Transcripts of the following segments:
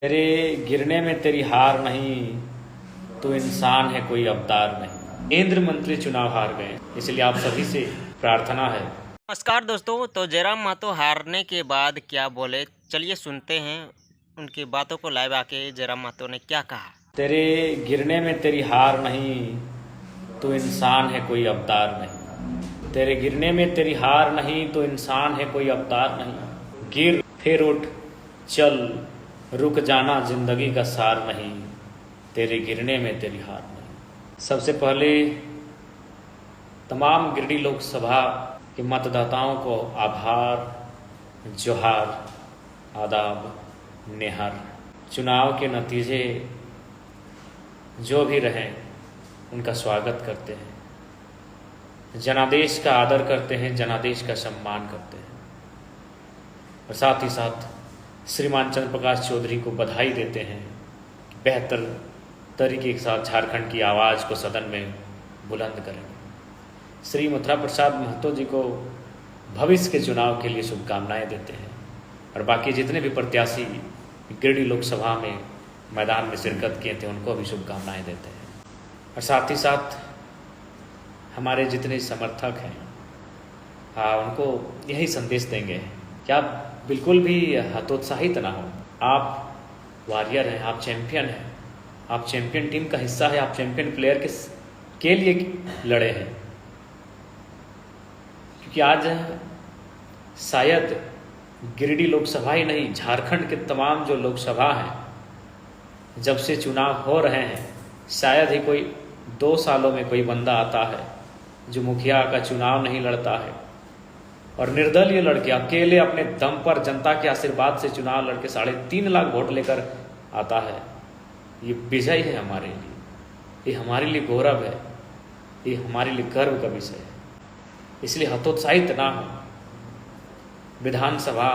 तेरे गिरने में तेरी हार नहीं, तो इंसान है कोई अवतार नहीं। केंद्र मंत्री चुनाव हार गए, इसलिए आप सभी से प्रार्थना है। नमस्कार दोस्तों। तो जयराम महतो हारने के बाद क्या बोले, चलिए सुनते हैं उनकी बातों को। लाइव आके जयराम महतो ने क्या कहा। तेरे गिरने में तेरी हार नहीं, तो इंसान है कोई अवतार नहीं। तेरे गिरने में तेरी हार नहीं, तो इंसान है कोई अवतार नहीं। गिर फिर उठ चल, रुक जाना जिंदगी का सार नहीं। तेरे गिरने में तेरी हार नहीं। सबसे पहले तमाम गिरिडीह लोकसभा के मतदाताओं को आभार, जोहार, आदाब, नेहर। चुनाव के नतीजे जो भी रहें उनका स्वागत करते हैं, जनादेश का आदर करते हैं, जनादेश का सम्मान करते हैं और साथ ही साथ श्रीमान चंद्र प्रकाश चौधरी को बधाई देते हैं। बेहतर तरीके के साथ झारखंड की आवाज़ को सदन में बुलंद करेंगे। श्री मथुरा प्रसाद महतो जी को भविष्य के चुनाव के लिए शुभकामनाएं देते हैं और बाकी जितने भी प्रत्याशी गिरिडीह लोकसभा में मैदान में शिरकत किए थे उनको भी शुभकामनाएं देते हैं और साथ ही साथ हमारे जितने समर्थक हैं उनको यही संदेश देंगे कि आप बिल्कुल भी हतोत्साहित ना हो। आप वॉरियर हैं, आप चैम्पियन हैं, आप चैम्पियन टीम का हिस्सा है, आप चैम्पियन प्लेयर के लिए लड़े हैं। क्योंकि आज शायद गिरिडीह लोकसभा ही नहीं, झारखंड के तमाम जो लोकसभा हैं, जब से चुनाव हो रहे हैं, शायद ही कोई 2 सालों में कोई बंदा आता है जो मुखिया का चुनाव नहीं लड़ता है और निर्दलीय लड़के अकेले अपने दम पर जनता के आशीर्वाद से चुनाव लड़के 3.5 लाख वोट लेकर आता है। ये विजय है हमारे लिए, ये हमारे लिए गौरव है, ये हमारे लिए गर्व का विषय है। इसलिए हतोत्साहित ना हो, विधानसभा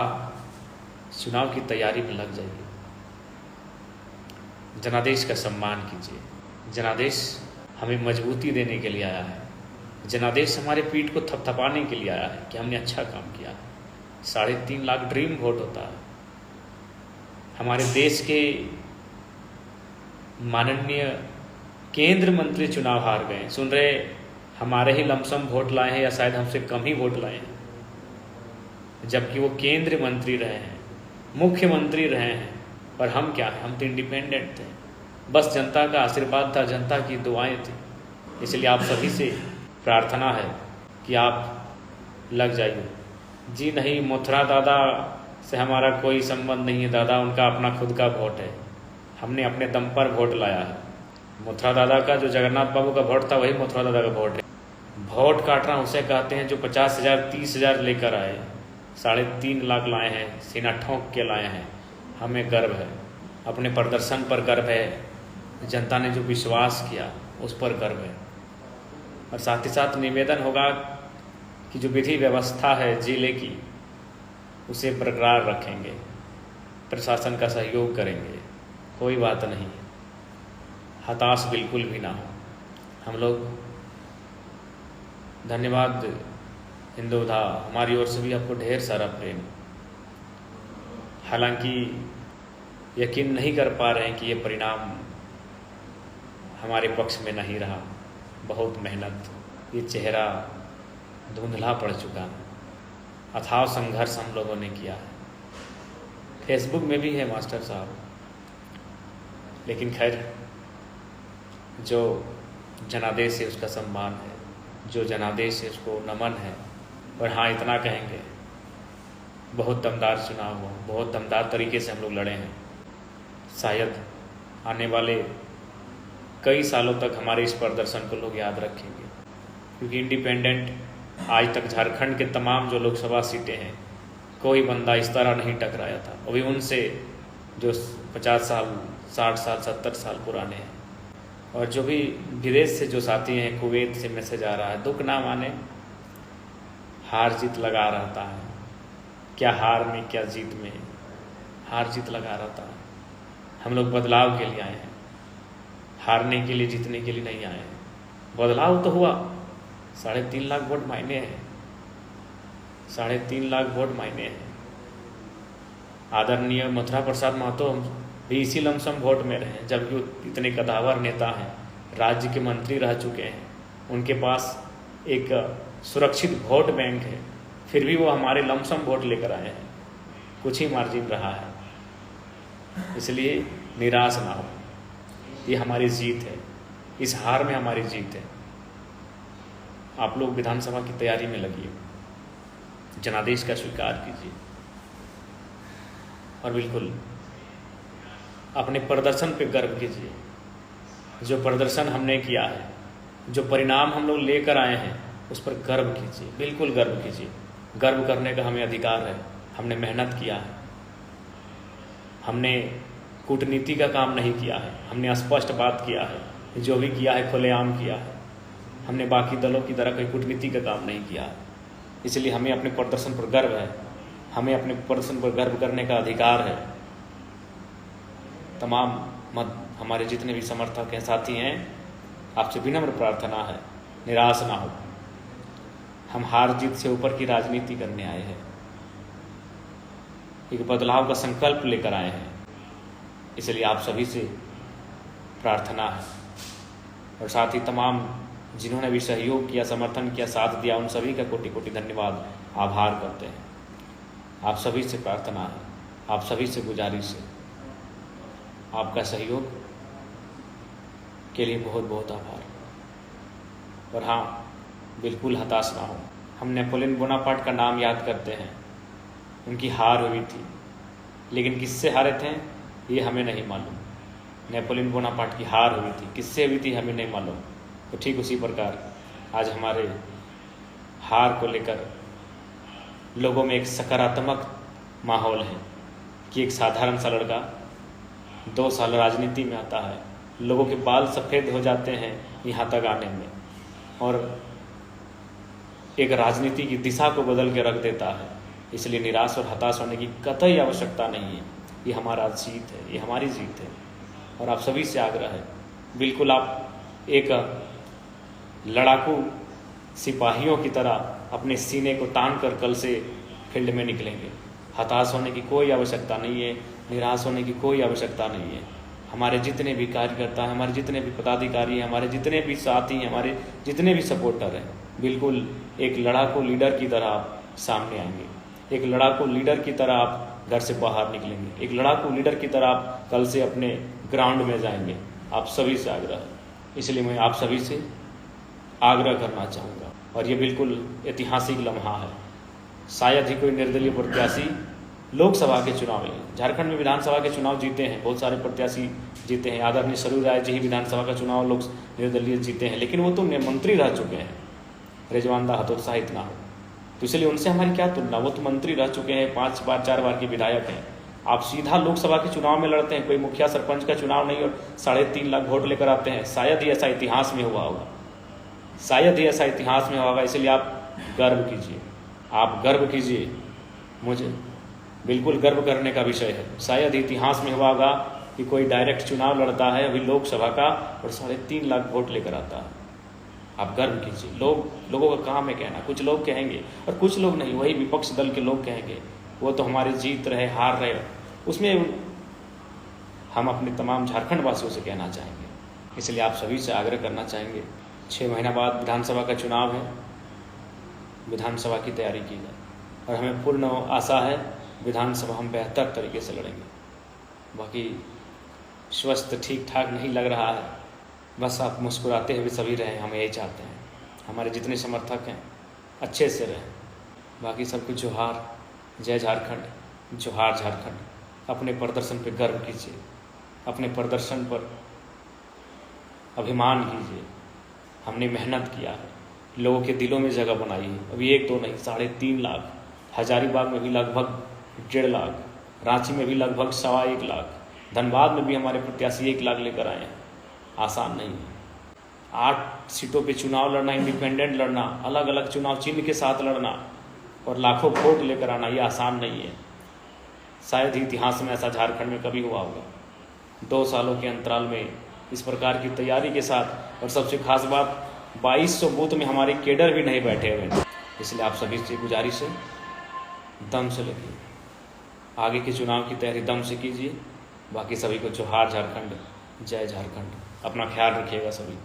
चुनाव की तैयारी में लग जाइए, जनादेश का सम्मान कीजिए। जनादेश हमें मजबूती देने के लिए आया है, जनादेश हमारे पीठ को थपथपाने के लिए आया है कि हमने अच्छा काम किया है। 3.5 लाख ड्रीम वोट होता है। हमारे देश के माननीय केंद्र मंत्री चुनाव हार गए। सुन रहे, हमारे ही लमसम वोट लाए हैं या शायद हमसे कम ही वोट लाए हैं, जबकि वो केंद्रीय मंत्री रहे हैं, मुख्यमंत्री रहे हैं। पर हम क्या हैं, हम तो इंडिपेंडेंट थे, बस जनता का आशीर्वाद था, जनता की दुआएं थी। इसलिए आप सभी से प्रार्थना है कि आप लग जाइए। जी नहीं, मथुरा दादा से हमारा कोई संबंध नहीं है, दादा उनका अपना खुद का वोट है, हमने अपने दम पर वोट लाया है। मथुरा दादा का जो जगन्नाथ बाबू का वोट था वही मथुरा दादा का वोट है। वोट काटना उसे कहते हैं जो 50,000 30,000 लेकर आए, 3.5 लाख लाए हैं, सीना ठोंक के लाए हैं। हमें गर्व है, अपने प्रदर्शन पर गर्व है, जनता ने जो विश्वास किया उस पर गर्व है। और साथ ही साथ निवेदन होगा कि जो विधि व्यवस्था है जिले की उसे बरकरार रखेंगे, प्रशासन का सहयोग करेंगे। कोई बात नहीं, हताश बिल्कुल भी ना हो हम लोग। धन्यवाद हिंदुधा, हमारी ओर से भी आपको ढेर सारा प्रेम। हालांकि यकीन नहीं कर पा रहे हैं कि ये परिणाम हमारे पक्ष में नहीं रहा। बहुत मेहनत, ये चेहरा धुंधला पड़ चुका है, अथाह संघर्ष हम लोगों ने किया है। फेसबुक में भी है मास्टर साहब, लेकिन खैर जो जनादेश है उसका सम्मान है, जो जनादेश है उसको नमन है। और हाँ, इतना कहेंगे, बहुत दमदार चुनाव हुआ, बहुत दमदार तरीके से हम लोग लड़े हैं। शायद आने वाले कई सालों तक हमारे इस प्रदर्शन को लोग याद रखेंगे, क्योंकि इंडिपेंडेंट आज तक झारखंड के तमाम जो लोकसभा सीटें हैं, कोई बंदा इस तरह नहीं टकराया था। अभी उनसे जो 50 साल 60 साल 70 साल पुराने हैं, और जो भी विदेश से जो साथी हैं, कुवैत से मैसेज आ रहा है, दुख ना माने, हार जीत लगा रहता है। क्या हार में क्या जीत में, हार जीत लगा रहता है। हम लोग बदलाव के लिए आए हैं, हारने के लिए जीतने के लिए नहीं आए हैं। बदलाव तो हुआ, 3.5 लाख वोट मायने हैं, 3.5 लाख वोट मायने हैं। आदरणीय मथुरा प्रसाद महतो भी इसी लमसम वोट में रहे, जबकि इतने कदावर नेता हैं, राज्य के मंत्री रह चुके हैं, उनके पास एक सुरक्षित वोट बैंक है, फिर भी वो हमारे लमसम वोट लेकर आए हैं। कुछ ही मार्जिन रहा है, इसलिए निराश ना हो। ये हमारी जीत है, इस हार में हमारी जीत है। आप लोग विधानसभा की तैयारी में लगिए, जनादेश का स्वीकार कीजिए और बिल्कुल अपने प्रदर्शन पे गर्व कीजिए। जो प्रदर्शन हमने किया है, जो परिणाम हम लोग लेकर आए हैं, उस पर गर्व कीजिए, बिल्कुल गर्व कीजिए। गर्व करने का हमें अधिकार है। हमने मेहनत किया है, हमने कूटनीति का काम नहीं किया है, हमने स्पष्ट बात किया है, जो भी किया है खुलेआम किया है। हमने बाकी दलों की तरह कोई कूटनीति का काम नहीं किया है। इसलिए हमें अपने प्रदर्शन पर गर्व है, हमें अपने प्रदर्शन पर गर्व करने का अधिकार है। तमाम हमारे जितने भी समर्थक हैं, साथी हैं, आपसे विनम्र प्रार्थना है, निराश ना हो। हम हार जीत से ऊपर की राजनीति करने आए हैं, एक बदलाव का संकल्प लेकर आए हैं। इसलिए आप सभी से प्रार्थना है, और साथ ही तमाम जिन्होंने भी सहयोग किया, समर्थन किया, साथ दिया, उन सभी का कोटि कोटि धन्यवाद, आभार करते हैं। आप सभी से प्रार्थना है, आप सभी से गुजारिश है, आपका सहयोग के लिए बहुत बहुत आभार। और हाँ, बिल्कुल हताश ना हो। हम नेपोलियन बोनापार्ट का नाम याद करते हैं, उनकी हार हुई थी, लेकिन किससे हारे थे ये हमें नहीं मालूम। नेपोलियन बोनापार्ट की हार हुई थी, किससे हुई थी हमें नहीं मालूम। तो ठीक उसी प्रकार आज हमारे हार को लेकर लोगों में एक सकारात्मक माहौल है कि एक साधारण सा लड़का 2 साल राजनीति में आता है, लोगों के बाल सफ़ेद हो जाते हैं यहाँ तक आने में, और एक राजनीति की दिशा को बदल के रख देता है। इसलिए निराश और हताश होने की कतई आवश्यकता नहीं है। ये हमारा जीत है, ये हमारी जीत है। और आप सभी से आग्रह है, बिल्कुल आप एक लड़ाकू सिपाहियों की तरह अपने सीने को तान कर कल से फील्ड में निकलेंगे। हताश होने की कोई आवश्यकता नहीं है, निराश होने की कोई आवश्यकता नहीं है। हमारे जितने भी कार्यकर्ता हैं, हमारे जितने भी पदाधिकारी हैं, हमारे जितने भी साथी हैं, हमारे जितने भी सपोर्टर हैं, बिल्कुल एक लड़ाकू लीडर की तरह आप सामने आएंगे। एक लड़ाकू लीडर की तरह आप घर से बाहर निकलेंगे। एक लड़ाकू लीडर की तरह आप कल से अपने ग्राउंड में जाएंगे। आप सभी से आग्रह है, इसलिए मैं आप सभी से आग्रह करना चाहूँगा। और ये बिल्कुल ऐतिहासिक लम्हा है। शायद ही कोई निर्दलीय प्रत्याशी लोकसभा के चुनाव में, झारखंड में विधानसभा के चुनाव जीते हैं, बहुत सारे प्रत्याशी जीते हैं। आदरणीय सरूर राय जी ही विधानसभा का चुनाव लोग निर्दलीय जीते हैं, लेकिन वो तो मंत्री रह चुके हैं। रिजवान दा हतोत्साहित ना हो, तो इसलिए उनसे हमारी क्या तुलना। वो तो मंत्री रह चुके हैं, 5 बार 4 बार के विधायक हैं। आप सीधा लोकसभा के चुनाव में लड़ते हैं, कोई मुखिया सरपंच का चुनाव नहीं, और 3.5 लाख वोट लेकर आते हैं। शायद ही ऐसा इतिहास में हुआ होगा, शायद ही ऐसा इतिहास में होगा। इसलिए आप गर्व कीजिए, आप गर्व कीजिए। मुझे बिल्कुल गर्व करने का विषय है। शायद इतिहास में हुआ होगा कि कोई डायरेक्ट चुनाव लड़ता है अभी लोकसभा का और 3.5 लाख वोट लेकर आता है। आप गर्व कीजिए। लोगों का काम है कहना, कुछ लोग कहेंगे और कुछ लोग नहीं, वही विपक्ष दल के लोग कहेंगे वो तो हमारे जीत रहे, हार रहे। उसमें हम अपने तमाम झारखंड वासियों से कहना चाहेंगे, इसलिए आप सभी से आग्रह करना चाहेंगे, 6 महीना बाद विधानसभा का चुनाव है, विधानसभा की तैयारी की जाए। और हमें पूर्ण आशा है विधानसभा हम बेहतर तरीके से लड़ेंगे। बाकी स्वस्थ ठीक ठाक नहीं लग रहा है, बस आप मुस्कुराते हुए सभी रहें, हम यही चाहते हैं। हमारे जितने समर्थक हैं अच्छे से रहें। बाकी सबको जोहार, जय झारखंड, जोहार झारखंड। अपने प्रदर्शन पर गर्व कीजिए, अपने प्रदर्शन पर अभिमान कीजिए। हमने मेहनत किया है, लोगों के दिलों में जगह बनाई है। अभी 1-2 नहीं, 3.5 लाख। हजारीबाग में भी लगभग 1.5 लाख, रांची में भी लगभग 1.25 लाख, धनबाद में भी हमारे प्रत्याशी 1 लाख लेकर आए हैं। आसान नहीं है। 8 सीटों पे चुनाव लड़ना, इंडिपेंडेंट लड़ना, अलग अलग चुनाव चिन्ह के साथ लड़ना और लाखों वोट लेकर आना, ये आसान नहीं है। शायद ही इतिहास में ऐसा झारखंड में कभी हुआ होगा। 2 सालों के अंतराल में इस प्रकार की तैयारी के साथ, और सबसे खास बात 2200 बूथ में हमारे केडर भी नहीं बैठे हुए। इसलिए आप सभी से गुजारिश है, दम से लगिए, आगे के चुनाव की तैयारी दम से कीजिए, बाकी सभी को जोहार झारखंड, जय झारखंड। अपना ख्याल रखिएगा सभी।